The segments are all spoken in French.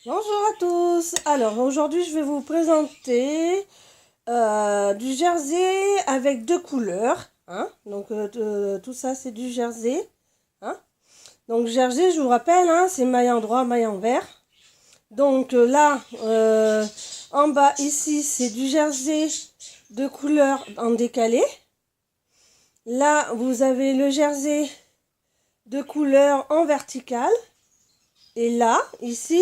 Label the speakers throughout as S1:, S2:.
S1: Bonjour à tous. Alors aujourd'hui je vais vous présenter du jersey avec deux couleurs. Donc tout ça c'est du jersey. Donc jersey, je vous rappelle, c'est maille en droit, maille en vert. Donc là, en bas ici c'est du jersey de couleur en décalé. Là vous avez le jersey de couleur en vertical. Et là, ici,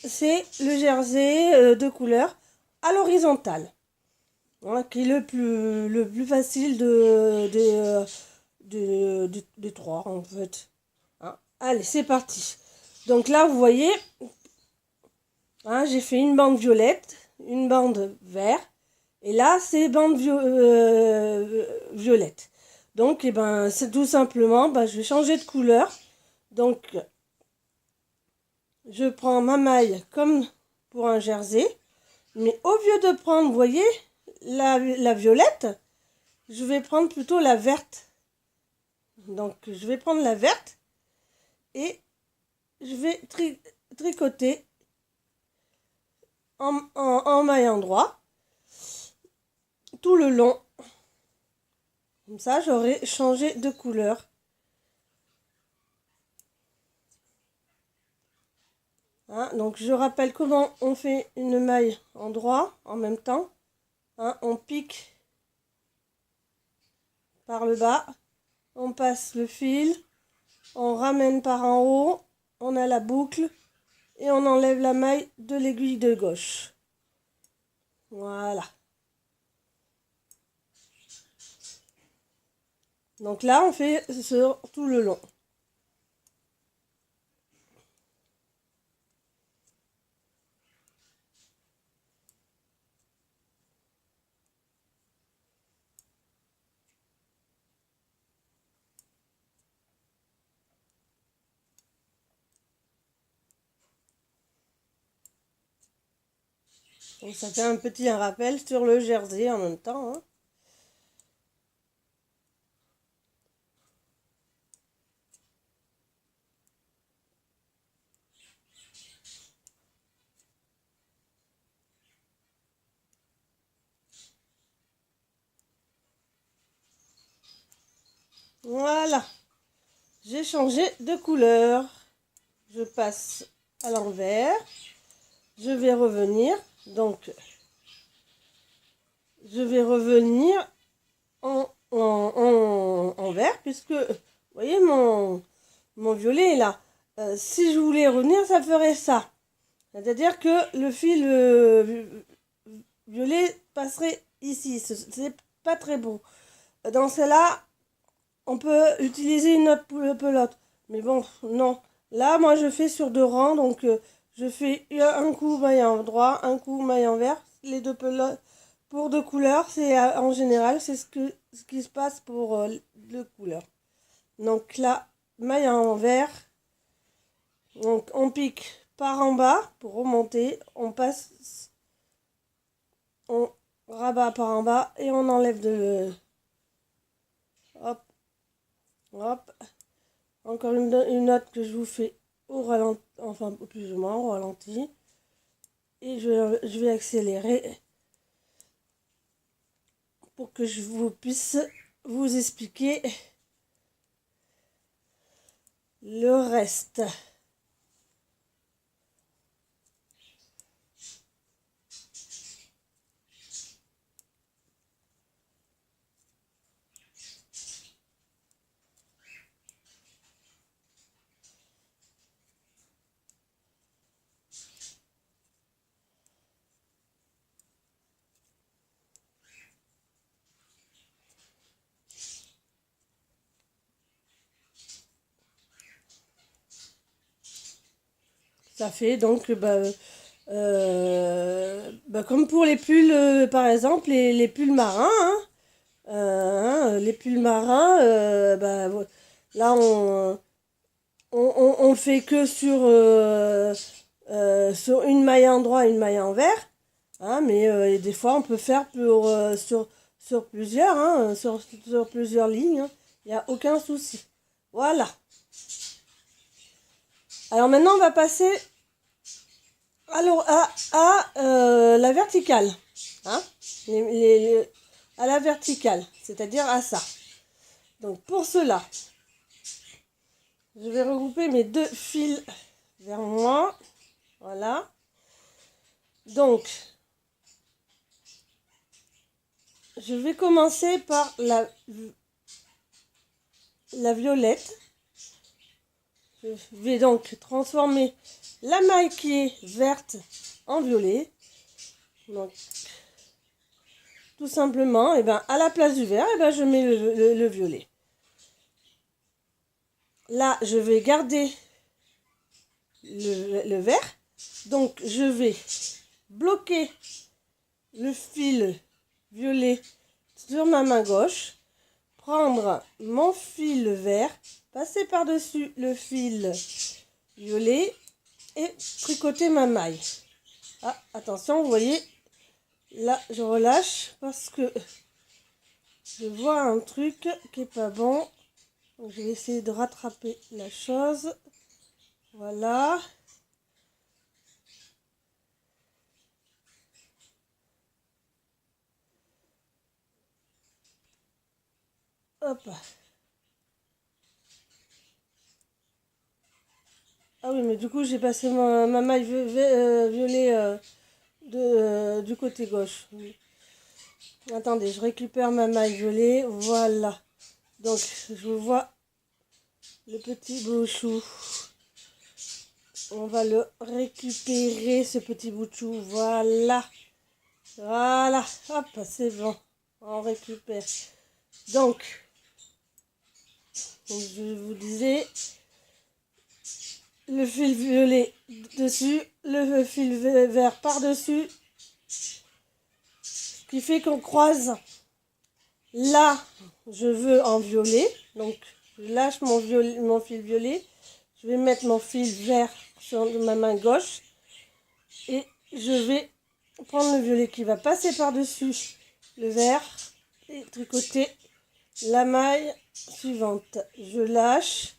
S1: c'est le jersey de couleur à l'horizontale. Voilà, qui est le plus facile des trois, en fait. Allez, c'est parti. Donc là, vous voyez, j'ai fait une bande violette, une bande verte. Et là, c'est bande violette. Donc, c'est tout simplement, je vais changer de couleur. Donc, je prends ma maille comme pour un jersey, mais au lieu de prendre, vous voyez, la violette, je vais prendre plutôt la verte. Donc je vais prendre la verte et je vais tricoter en maille endroit tout le long. Comme ça, j'aurai changé de couleur. Donc je rappelle comment on fait une maille endroit en même temps. On pique par le bas, on passe le fil, on ramène par en haut, on a la boucle et on enlève la maille de l'aiguille de gauche. Voilà. Donc là, on fait sur tout le long. Donc ça fait un petit rappel sur le jersey en même temps. Voilà. J'ai changé de couleur. Je passe à l'envers. Je vais revenir. Donc, je vais revenir en vert puisque, vous voyez, mon violet est là. Si je voulais revenir, ça ferait ça. C'est-à-dire que le fil violet passerait ici. C'est pas très beau. Dans celle-là, on peut utiliser une autre pelote. Mais bon, non. Là, moi, je fais sur deux rangs. Donc, je fais un coup maille en droit, un coup maille en vert. Les deux pelotes pour deux couleurs. C'est en général, c'est ce qui se passe pour deux couleurs. Donc là, maille en vert. Donc, on pique par en bas pour remonter. On passe, on rabat par en bas et on enlève hop. Hop. Encore une note que je vous fais au ralenti, enfin plus ou moins au ralenti. Et je vais accélérer pour que je vous puisse vous expliquer le reste. Ça fait donc, comme pour les pulls, par exemple, les pulls marins. Les pulls marins, là, on fait que sur une maille en droit et une maille en vert. Mais des fois, on peut faire sur plusieurs, sur plusieurs lignes. Il n'y a aucun souci. Voilà. Alors maintenant, on va passer Alors, la verticale. Hein, à la verticale, c'est-à-dire à ça. Donc, pour cela, je vais regrouper mes deux fils vers moi. Voilà. Donc, je vais commencer par la violette. Je vais donc transformer la maille qui est verte en violet. Donc, tout simplement, et ben, à la place du vert, et ben, je mets le violet. Là, je vais garder le vert. Donc, je vais bloquer le fil violet sur ma main gauche, prendre mon fil vert, passer par-dessus le fil violet et tricoter ma maille. Ah, attention, vous voyez, là, je relâche parce que je vois un truc qui est pas bon. Donc, je vais essayer de rattraper la chose. Voilà. Hop. Ah oui, mais du coup, j'ai passé ma maille violet du côté gauche. Oui. Attendez, je récupère ma maille violet. Voilà. Donc, je vois le petit bout de chou. On va le récupérer, ce petit bout de chou. Voilà. Voilà. Hop, c'est bon. On récupère. Donc, je vous disais, le fil violet dessus, le fil vert par-dessus, ce qui fait qu'on croise. Là, je veux en violet, donc je lâche mon fil violet, je vais mettre mon fil vert sur ma main gauche et je vais prendre le violet qui va passer par-dessus le vert et tricoter la maille suivante. Je lâche,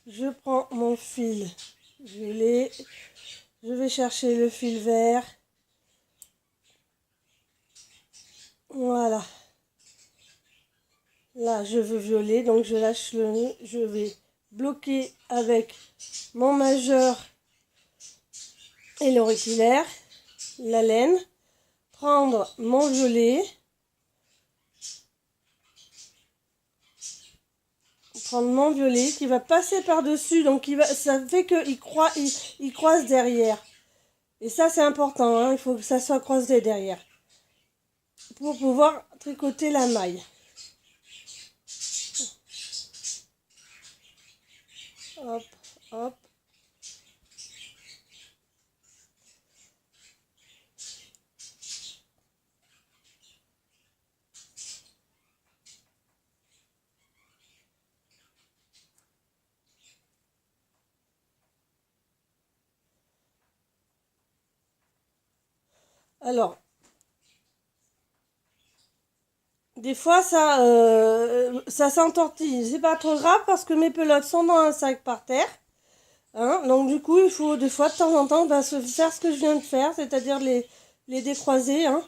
S1: je prends mon fil violet, je vais chercher le fil vert. Voilà. Là, je veux violet, donc je lâche le nœud. Je vais bloquer avec mon majeur et l'auriculaire, la laine. Prendre mon violet. Prendre mon violet qui va passer par-dessus. Donc, ça fait qu'il croise derrière. Et ça, c'est important. Hein, il faut que ça soit croisé derrière. Pour pouvoir tricoter la maille. Hop, hop. Alors, des fois, ça s'entortille. C'est pas trop grave parce que mes pelotes sont dans un sac par terre. Hein, donc, du coup, il faut des fois, de temps en temps, faire ce que je viens de faire, c'est-à-dire les décroiser, hein,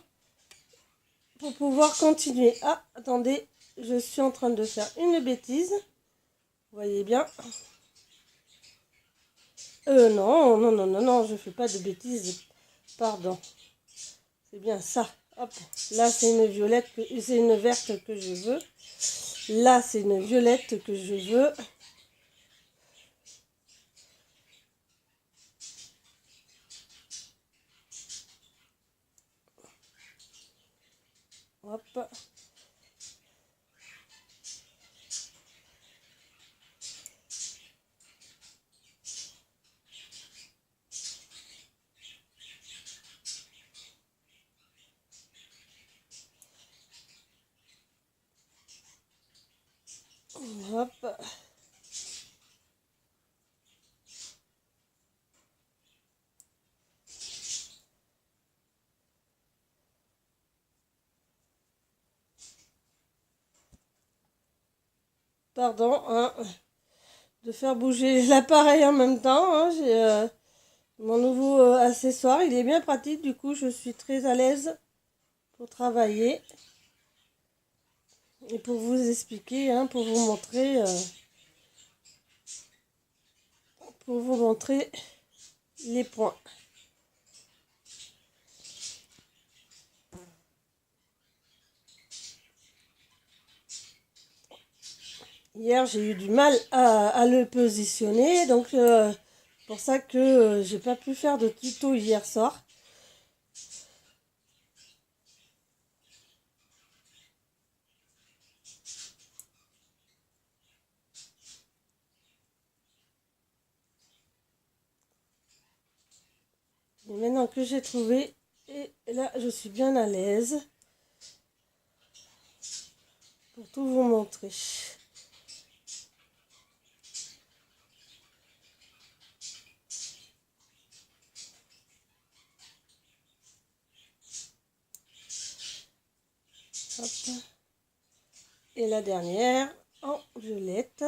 S1: pour pouvoir continuer. Ah, attendez, je suis en train de faire une bêtise. Vous voyez bien. Non, non, non, non, non, je fais pas de bêtises. Pardon. C'est bien ça. Hop. Là, c'est une violette, c'est une verte que je veux. Là, c'est une violette que je veux. Hop. Hop. Pardon, hein, de faire bouger l'appareil en même temps. Hein, mon nouveau accessoire. Il est bien pratique, du coup je suis très à l'aise pour travailler et pour vous expliquer, hein, pour vous montrer les points. Hier, j'ai eu du mal à le positionner, donc pour ça que j'ai pas pu faire de tuto hier soir. Et maintenant que j'ai trouvé, et là, je suis bien à l'aise pour tout vous montrer. Hop. Et la dernière en violette.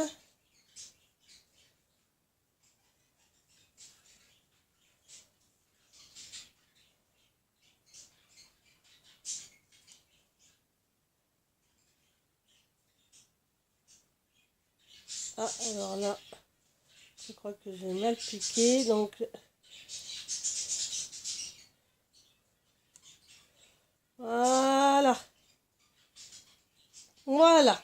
S1: Ah, alors là, je crois que j'ai mal piqué, donc voilà. Voilà.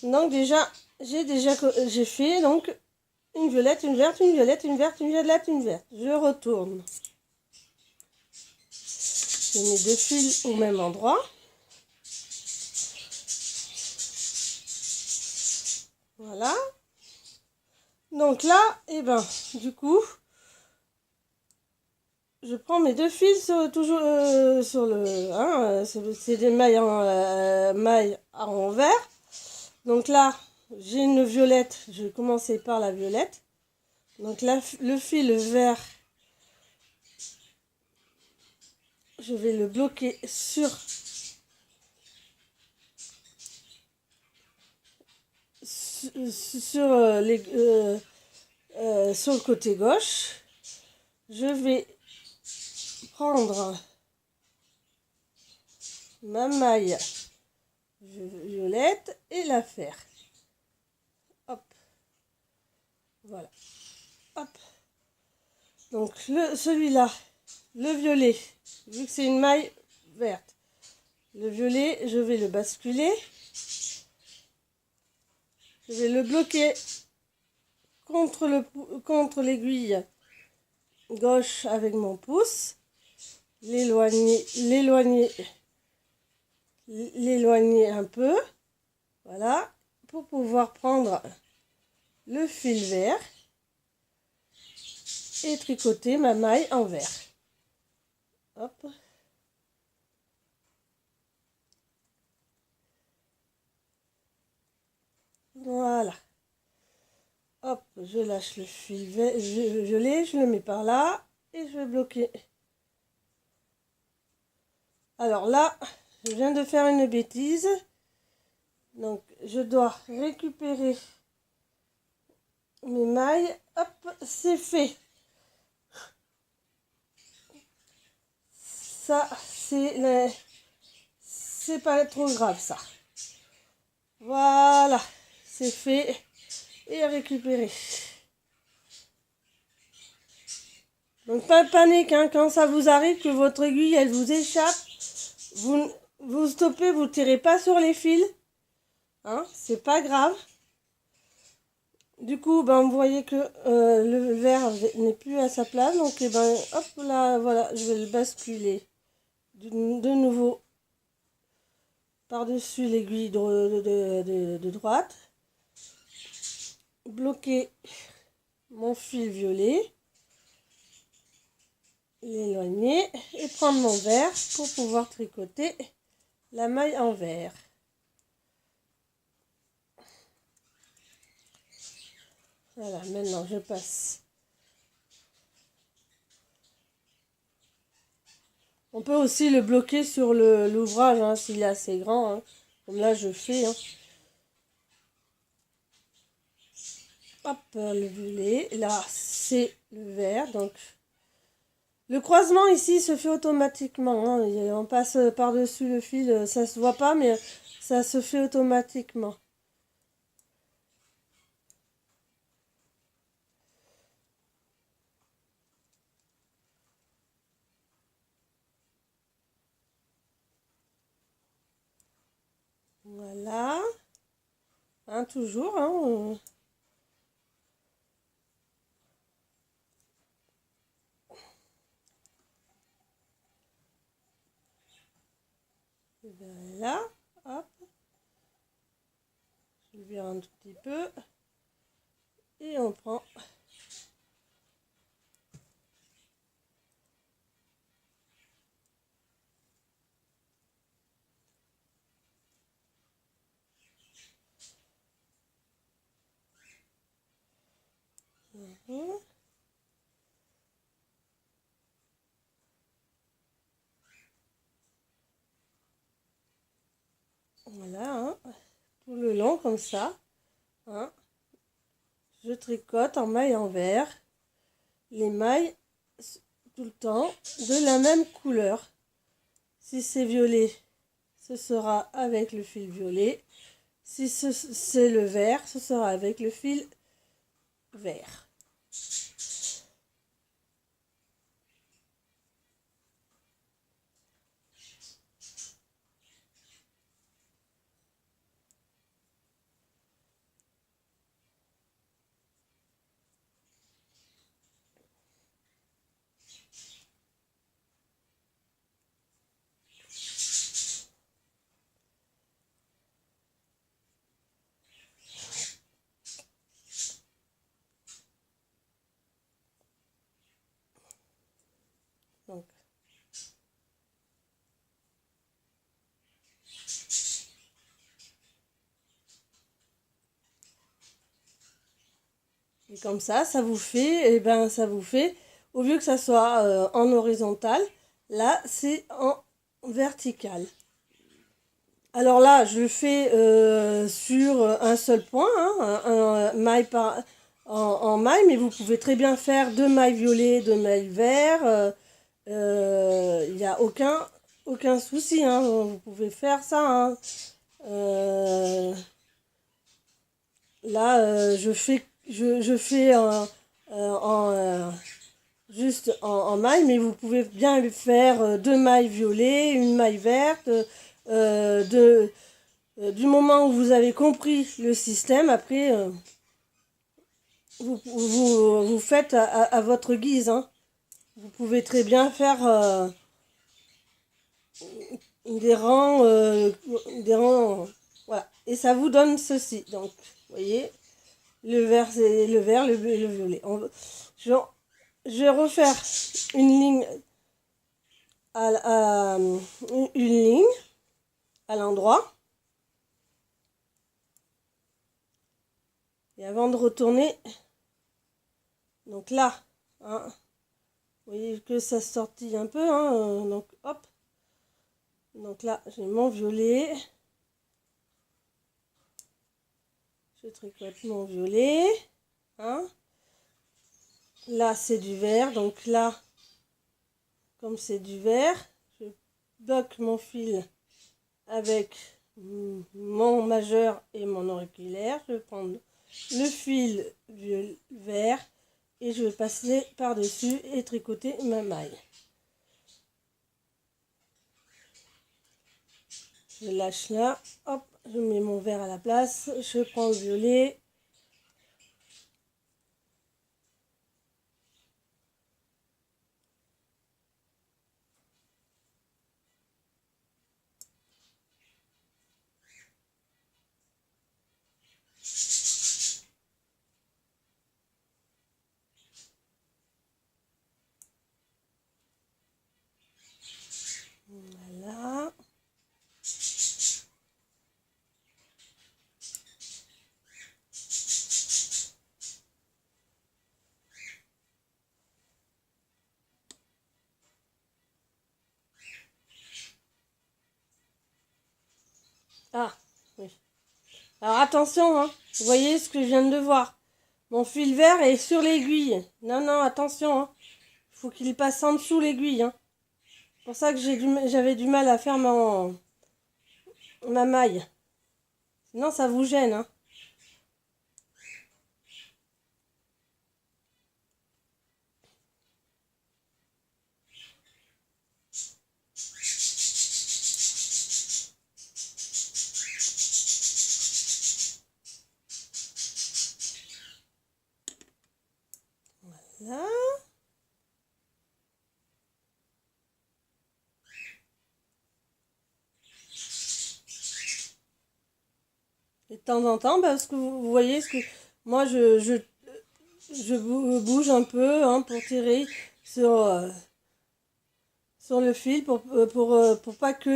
S1: Donc déjà, j'ai fait donc une violette, une verte, une violette, une verte, une violette, une verte. Je retourne. Je mets 2 fils au même endroit. Voilà. Donc là, et ben, du coup, je prends mes 2 fils toujours sur le... Hein, c'est des mailles à envers. Donc là, j'ai une violette. Je vais commencer par la violette. Donc là, le fil vert, je vais le bloquer sur sur le côté gauche. Je vais prendre ma maille violette et la faire. Hop. Voilà. Hop. Donc celui-là, le violet, vu que c'est une maille verte, le violet, je vais le basculer. Je vais le bloquer contre l'aiguille gauche avec mon pouce, l'éloigner un peu, voilà, pour pouvoir prendre le fil vert et tricoter ma maille en vert. Hop. Voilà. Hop, je lâche le fil violet, je le mets par là et je vais bloquer. Alors là, je viens de faire une bêtise. Donc, je dois récupérer mes mailles. Hop, c'est fait. Ça, c'est pas trop grave, ça. Voilà, c'est fait et récupéré. Donc pas de panique, hein, quand ça vous arrive que votre aiguille elle vous échappe, vous stoppez, vous tirez pas sur les fils, hein, c'est pas grave. Du coup, ben, vous voyez que le vert n'est plus à sa place, donc et ben, hop là, voilà, je vais le basculer de nouveau par-dessus l'aiguille de droite, bloquer mon fil violet, l'éloigner et prendre mon vert pour pouvoir tricoter la maille en vert. Voilà, maintenant je passe. On peut aussi le bloquer sur l'ouvrage, hein, s'il est assez grand, hein, comme là je fais. Hein. hop, le violet. Là, c'est le vert. Donc, le croisement ici se fait automatiquement. Hein. On passe par-dessus le fil. Ça se voit pas, mais ça se fait automatiquement. Voilà. Hein, toujours. Hein. Voilà. Hop. Je vire un tout petit peu. Et on prend. Voilà, hein, tout le long comme ça. Hein. Je tricote en maille envers les mailles tout le temps de la même couleur. Si c'est violet, ce sera avec le fil violet. Si c'est le vert, ce sera avec le fil vert. Donc, et comme ça vous fait, et ben ça vous fait, au lieu que ça soit en horizontal, là c'est en vertical. Alors là, je le fais sur un seul point, hein, un maille en maille, mais vous pouvez très bien faire deux mailles violets, deux mailles verts. Il n'y a aucun souci, hein, vous pouvez faire ça. Hein. Là, je fais juste en maille, mais vous pouvez bien le faire deux mailles violets, une maille verte. Du moment où vous avez compris le système, après, vous faites à votre guise. Hein. Vous pouvez très bien faire des rangs, voilà. Et ça vous donne ceci. Donc, vous voyez, le vert, c'est le vert, le violet. Je vais refaire une ligne une ligne à l'endroit. Et avant de retourner, donc là, hein, vous voyez que ça sortit un peu, hein, donc hop. Donc là, j'ai mon violet. Je tricote mon violet. Hein. Là, c'est du vert. Donc là, comme c'est du vert, je bloque mon fil avec mon majeur et mon auriculaire. Je vais prendre le fil vert et je vais passer par-dessus et tricoter ma maille. Je lâche là, hop, je mets mon vert à la place, je prends le violet. Voilà. Ah, oui. Alors attention, hein, vous voyez ce que je viens de voir. Mon fil vert est sur l'aiguille. Non, non, attention. Hein. Il faut qu'il passe en dessous l'aiguille. Hein. C'est pour ça que j'avais du mal à faire ma maille. Sinon, ça vous gêne. Hein. Voilà. Et de temps en temps, parce que vous voyez, ce que moi, je bouge un peu hein, pour tirer sur le fil, pour pas que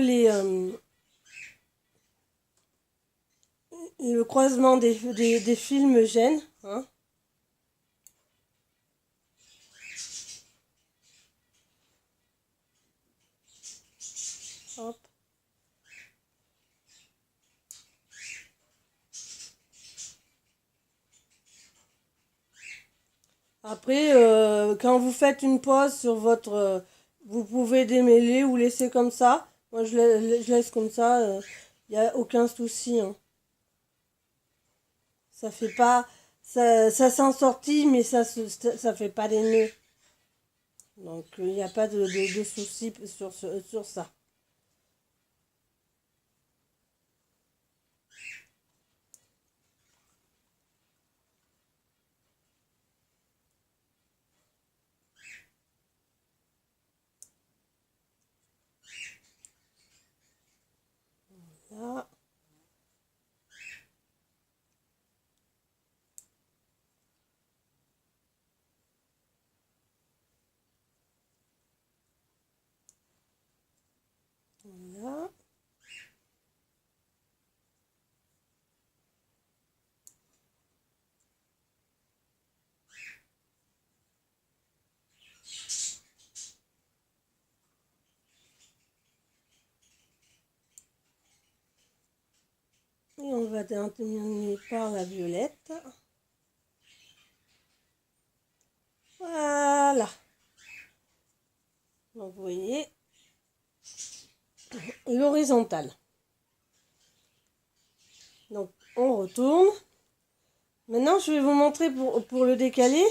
S1: le croisement des fils me gêne. Hein. Hop. Après, quand vous faites une pause sur votre... vous pouvez démêler ou laisser comme ça. Moi, je laisse comme ça. Il n'y a aucun souci. Hein. Ça fait pas... Ça s'en sortit, mais ça fait pas des nœuds. Donc, il n'y a pas de souci sur ça. Là. Voilà. Et on va terminer par la violette. Voilà. Donc vous voyez l'horizontale. Donc on retourne. Maintenant je vais vous montrer pour le décaler.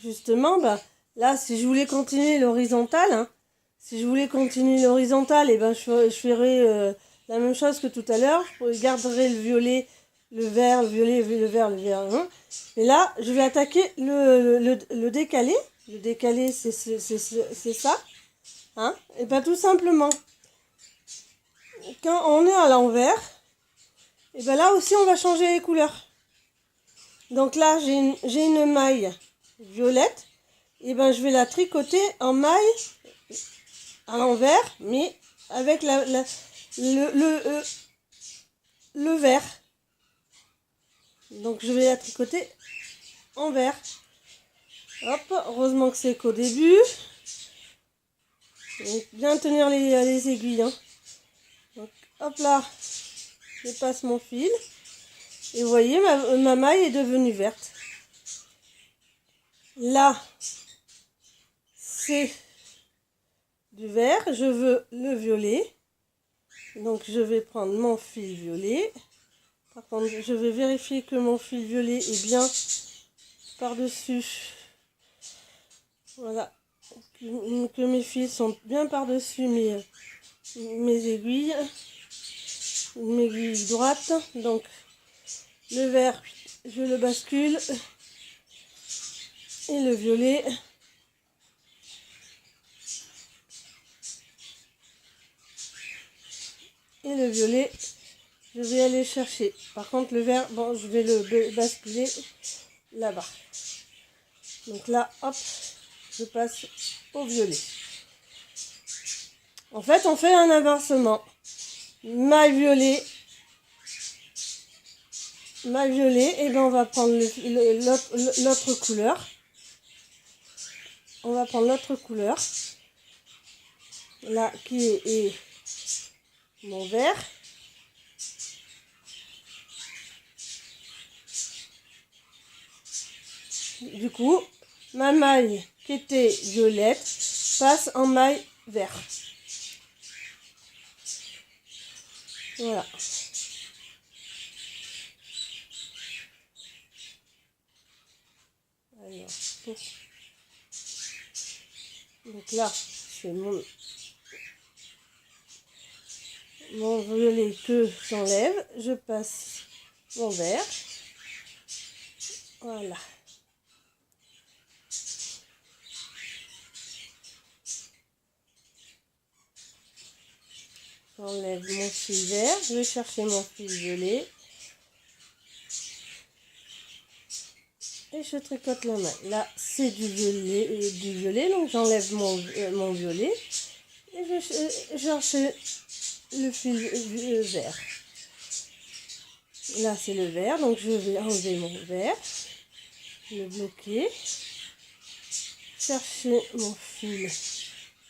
S1: Justement, bah, là si je voulais continuer l'horizontale, hein, si je voulais continuer l'horizontale, et ben je ferai la même chose que tout à l'heure. Je garderai le violet, le vert, le violet, le vert, le vert. Hein. Et là, je vais attaquer le décalé. Le décalé, c'est ça. Hein. Et bien tout simplement, quand on est à l'envers, et bien là aussi on va changer les couleurs. Donc là, j'ai une maille violette. Et ben je vais la tricoter en maille à l'envers, mais avec le vert. Donc je vais la tricoter en vert. Hop, heureusement que c'est qu'au début. Donc bien tenir les aiguilles. Hein. Donc hop là, je passe mon fil. Et vous voyez, ma maille est devenue verte. Là, c'est du vert. Je veux le violet. Donc je vais prendre mon fil violet. Par contre, je vais vérifier que mon fil violet est bien par-dessus. Voilà. Que mes fils sont bien par-dessus mes aiguilles. Mes aiguilles droites. Donc, le vert, je le bascule. Et le violet. Et le violet, je vais aller chercher. Par contre, le vert, bon, je vais le basculer là-bas. Donc là, hop, je passe au violet. En fait, on fait un inversement. Maille violet, et bien on va prendre l'autre couleur. On va prendre l'autre couleur. Là, qui est mon vert. Du coup, ma maille qui était violette passe en maille vert. Voilà. Alors, donc là, c'est mon violet que j'enlève. Je passe mon vert. Voilà. J'enlève mon fil vert. Je vais chercher mon fil violet. Et je tricote la maille. Là, c'est du violet, donc j'enlève mon violet. Et je cherche le fil vert. Là, c'est le vert, donc je vais enlever mon vert, le bloquer, chercher mon fil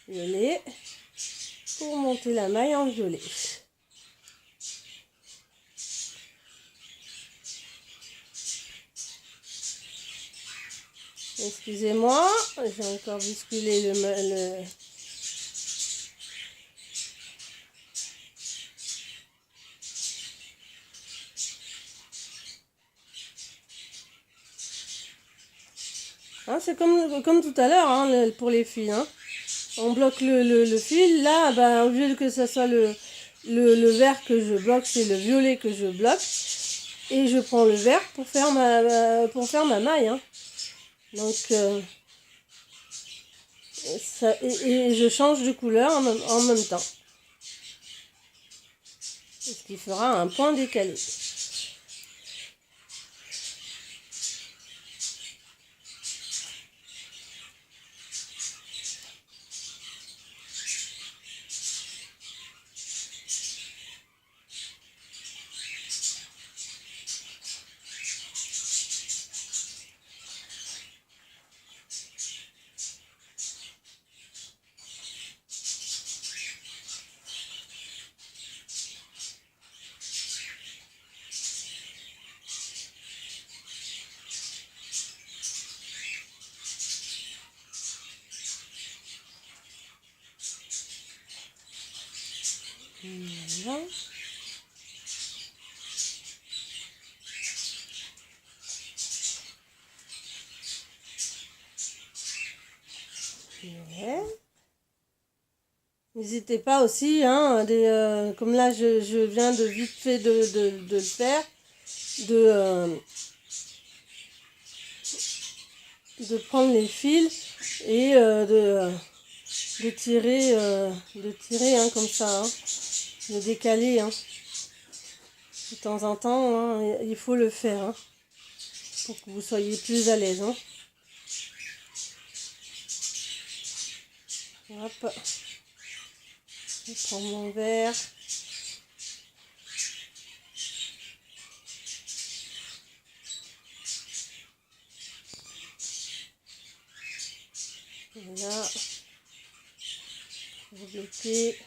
S1: violet pour monter la maille en violet. Excusez-moi, j'ai encore bousculé le... Hein, c'est comme tout à l'heure hein, pour les fils. Hein. On bloque le fil. Là, ben, au lieu que ce soit le vert que je bloque, c'est le violet que je bloque. Et je prends le vert pour faire ma maille. Hein. Donc, et je change de couleur en même temps. Ce qui fera un point décalé. Voilà. Ouais. N'hésitez pas aussi, hein, comme là je viens de vite fait de le faire, de prendre les fils et de tirer hein, comme ça, hein, de décaler. Hein. De temps en temps, hein, il faut le faire hein, pour que vous soyez plus à l'aise. Hein. Hop. Je prends mon verre. Voilà. Je vais bloquer.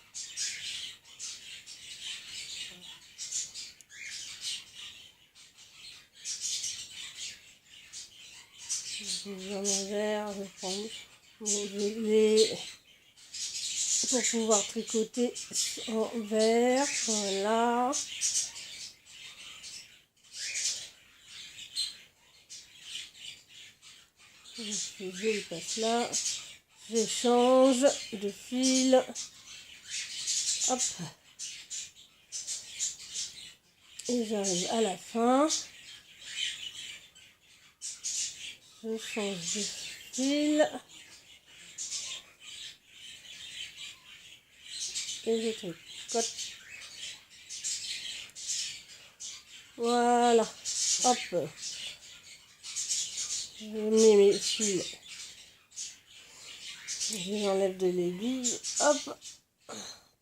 S1: Je vais mon verre, je prends mon violet pour pouvoir tricoter en vert. Voilà. Le fil passe là. Je change de fil. Hop. Et j'arrive à la fin. Je change de fil. Et je tricote. Voilà. Hop. Je mets mes fils. J'enlève de l'aiguille. Hop.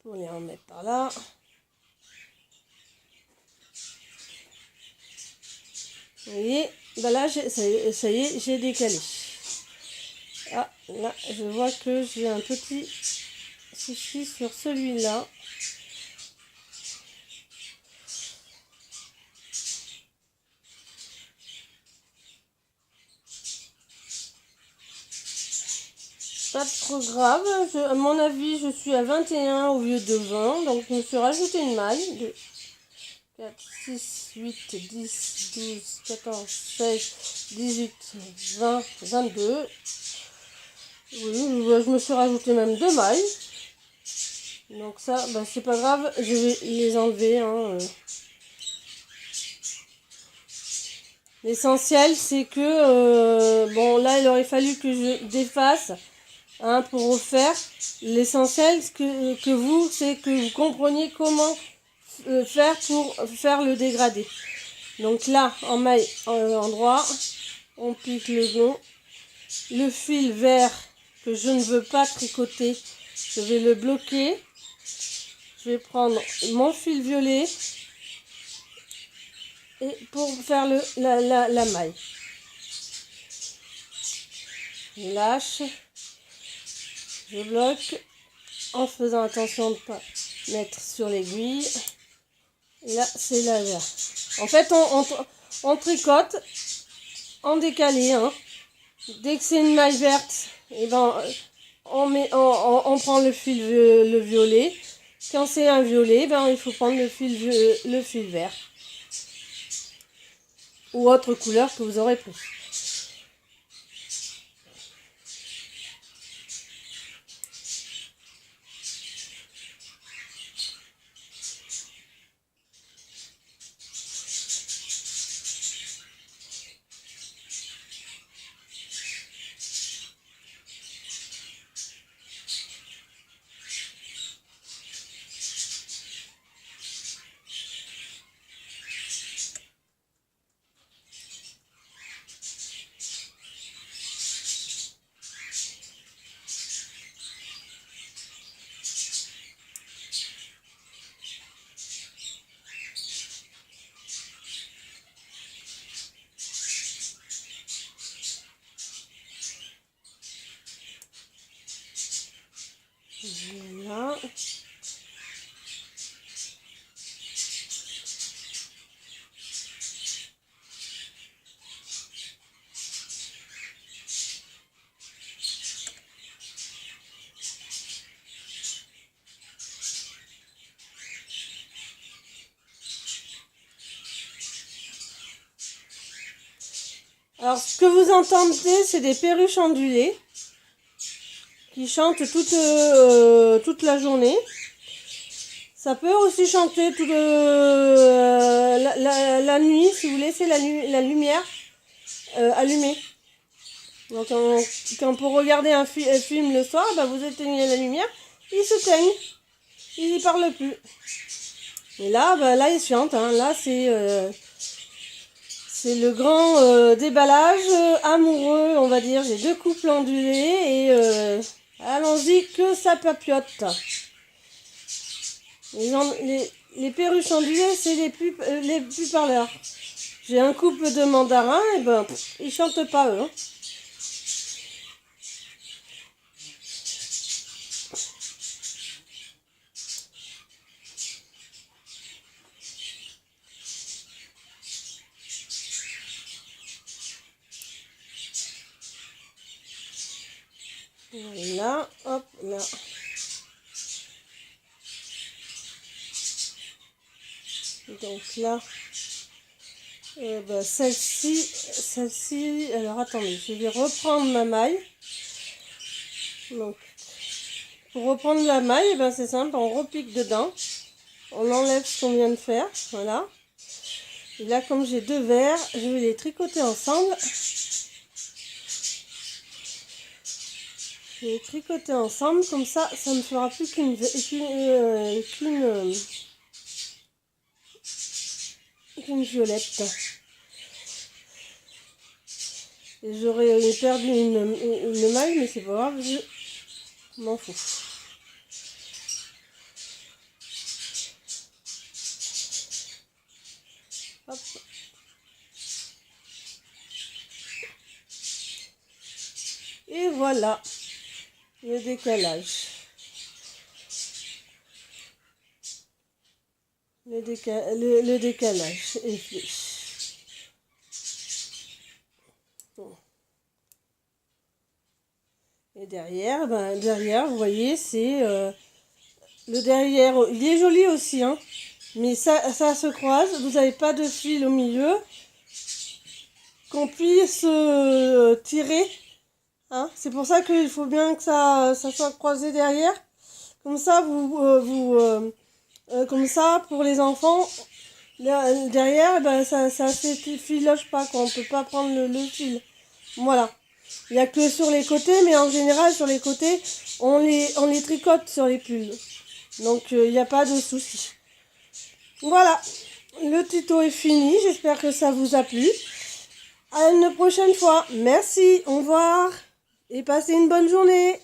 S1: Pour les remettre par là. Vous voyez, ben là, ça y est, j'ai décalé. Ah, là, je vois que j'ai un petit souci sur celui-là. pas trop grave. À mon avis, je suis à 21 au lieu de 20. Donc, je me suis rajouté une maille. 2, 4, 6, 8, 10, 12, 14, 16, 18, 20, 22. Oui, je me suis rajouté même 2 mailles. Donc ça, bah, c'est pas grave. Je vais les enlever. Hein. L'essentiel, c'est que... bon, là, il aurait fallu que je défasse. Hein, pour refaire, l'essentiel que vous, c'est que vous compreniez comment faire pour faire le dégradé. Donc là, en maille endroit, on pique le long. Le fil vert que je ne veux pas tricoter, je vais le bloquer. Je vais prendre mon fil violet et pour faire la maille. Je lâche. Je bloque en faisant attention de ne pas mettre sur l'aiguille. Et là, c'est la vert. En fait, on tricote en décalé. Hein. Dès que c'est une maille verte, et ben, on prend le fil le violet. Quand c'est un violet, ben, il faut prendre le fil vert. Ou autre couleur que vous aurez pris. Voilà. Alors, ce que vous entendez, c'est des perruches ondulées qui chantent toute la journée. Ça peut aussi chanter toute la nuit, si vous laissez la lumière allumée. Donc, quand pour regarder un film le soir, bah, vous éteignez la lumière, ils se teignent. Ils n'y parlent plus. Et là, bah, là ils chantent. Hein. Là, c'est le grand déballage amoureux, on va dire. J'ai 2 couples ondulés et allons-y que ça papiote. Les perruches ondulées, c'est les plus parleurs. J'ai un couple de mandarins, et ben, ils chantent pas eux. Hein. Voilà, hop, là. Donc là, ben, celle-ci, alors attendez, je vais reprendre ma maille. Donc, pour reprendre la maille, ben, c'est simple, on repique dedans. On enlève ce qu'on vient de faire, voilà. Et là, comme j'ai 2 verres, je vais les tricoter ensemble. Je vais les tricoter ensemble, comme ça, ça ne fera plus qu'une violette. Et j'aurais perdu une maille, mais c'est pas grave, je m'en fous. Hop. Et voilà le décalage. Le décalage est fait. Bon. Et derrière, derrière, vous voyez, c'est le derrière. Il est joli aussi, hein. Mais ça se croise. Vous n'avez pas de fil au milieu qu'on puisse tirer. Hein. C'est pour ça qu'il faut bien que ça soit croisé derrière. Comme ça, comme ça, pour les enfants, derrière, ça s'effiloche pas, quoi. On peut pas prendre le fil. Voilà. Il n'y a que sur les côtés, mais en général, sur les côtés, on les tricote sur les pulls. Donc, il n'y a pas de souci. Voilà. Le tuto est fini. J'espère que ça vous a plu. À une prochaine fois. Merci. Au revoir. Et passez une bonne journée.